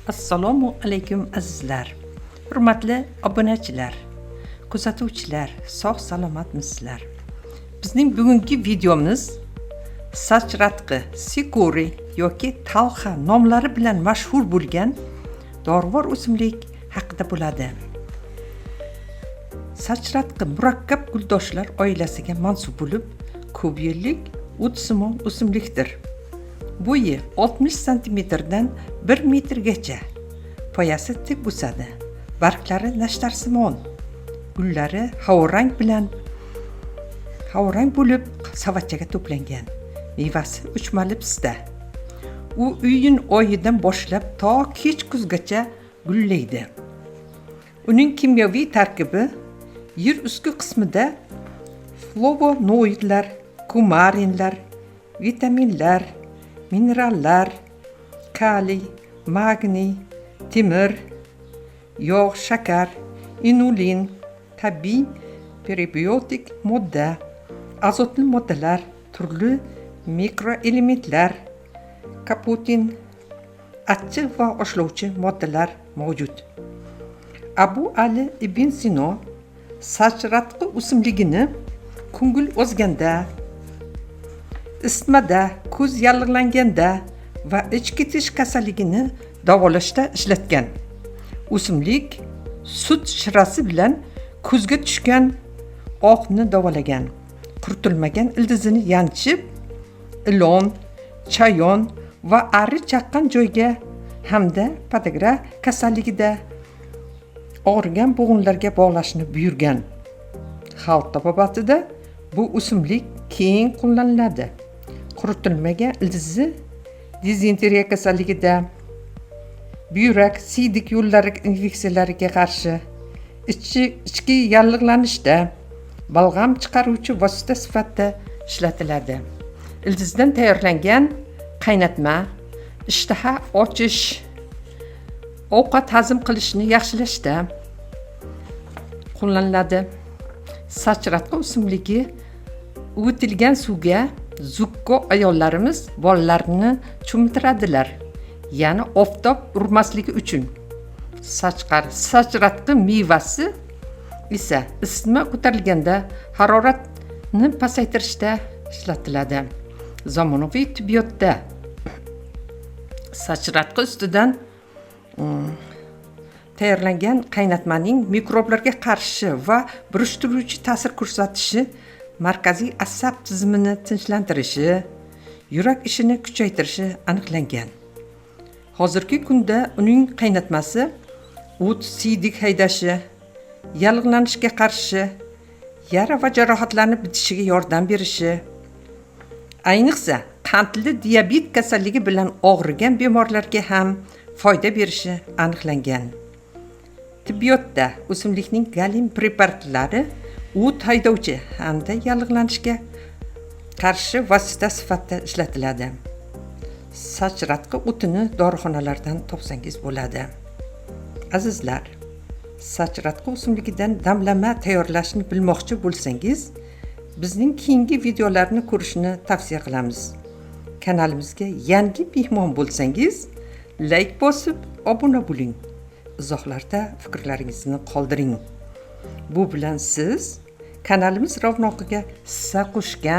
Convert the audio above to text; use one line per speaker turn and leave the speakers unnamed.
Assalomu alaykum azizlar. Hurmatli obunachilar, kuzatuvchilar, sog' salomatmisizlar? Bizning bugungi videomiz sachratqi, sikori yoki talxa nomlari bilan mashhur bo'lgan dorivor o'simlik haqida bo'ladi. Sachratqi murakkab guldoshlar oilasiga mansub bo'lib, ko'p yillik o'tsimon o'simlikdir. Bo'yi 60 santimetrdan 1 metrgacha, poyasi tik o'sadi. Barglari nashtarsimon, gullari havorang bo'lib savatchaga to'plangan. Mevasi uchmali pista. U iyun oyidan boshlab to kech kuzgacha gullaydi. Uning kimyoviy tarkibi yer ustki qismida flavonoidlar, kumarinlar, vitaminlar, minerallar, kaliy, magniy, temir, yog', shakar, inulin, tabiiy prebiotik modda, azotli moddalar, turli mikroelementlar, kaputin, achchiq va oshlovchi moddalar mavjud. Abu Ali ibn Sino sachratqi o'simligini ko'ngil ozganda, isitmada, ko'z yallig'langanda va ichki tish kasalligini davolashda ishlatgan. O'simlik sut shirasi bilan ko'zga tushgan oqni davolagan. Quritilmagan ildizini yanchib, ilon, chayon va ari chaqqan joyga hamda podagra kasalligida og'rigan bo'g'inlarga bog'lashni buyurgan. Xalq tabobatida bu o'simlik keng qo'llaniladi. Quritilmagan ildizi dizenteriya kasalligida, buyrak, siydik yo'llari infeksiyalariga qarshi, ichki yallig'lanishda, balg'am chiqaruvchi vosita sifatida ishlatiladi. Ildizdan tayyorlangan qaynatma ishtaha ochish, ovqat hazm qilishni yaxshilashda qo'llaniladi. Sachratqi o'simligi uvitilgan suvga zukko ayollarimiz bolalarini cho'mtiradilar, ya'ni oftob urmasligi uchun. Sachratqi mevasi esa isitma ko'tarilganda haroratni pasaytirishda ishlatiladi. Zamonaviy tibbiyotda sachratqi ustidan tayyorlangan qaynatmaning mikroblarga qarshi va burishtiruvchi ta'sir ko'rsatishi, markaziy asab tizimini tinchlantirishi, yurak ishini kuchaytirishi aniqlangan. Hozirgi kunda uning qaynatmasi o't siydik haydashi, yallig'lanishga qarshi, yara va jarohatlarni bitishiga yordam berishi, ayniqsa qandli diabet kasalligi bilan og'rigan bemorlarga ham foyda berishi aniqlangan. Tibbiyotda o'simlikning galin preparatlari o't haydovchi hamda yallig'lanishga qarshi vosita sifatida ishlatiladi. Sachratqi o'tini dorixonalardan topsangiz bo'ladi. Azizlar, sachratqi o'simligidan damlama tayyorlashni bilmoqchi bo'lsangiz, bizning keyingi videolarni ko'rishni tavsiya qilamiz. Kanalimizga yangi mehmon bo'lsangiz, like bosib, obuna bo'ling. Izohlarda fikrlaringizni qoldiring. Bu bilan siz kanalimiz ravnoqiga hissa qo'shgan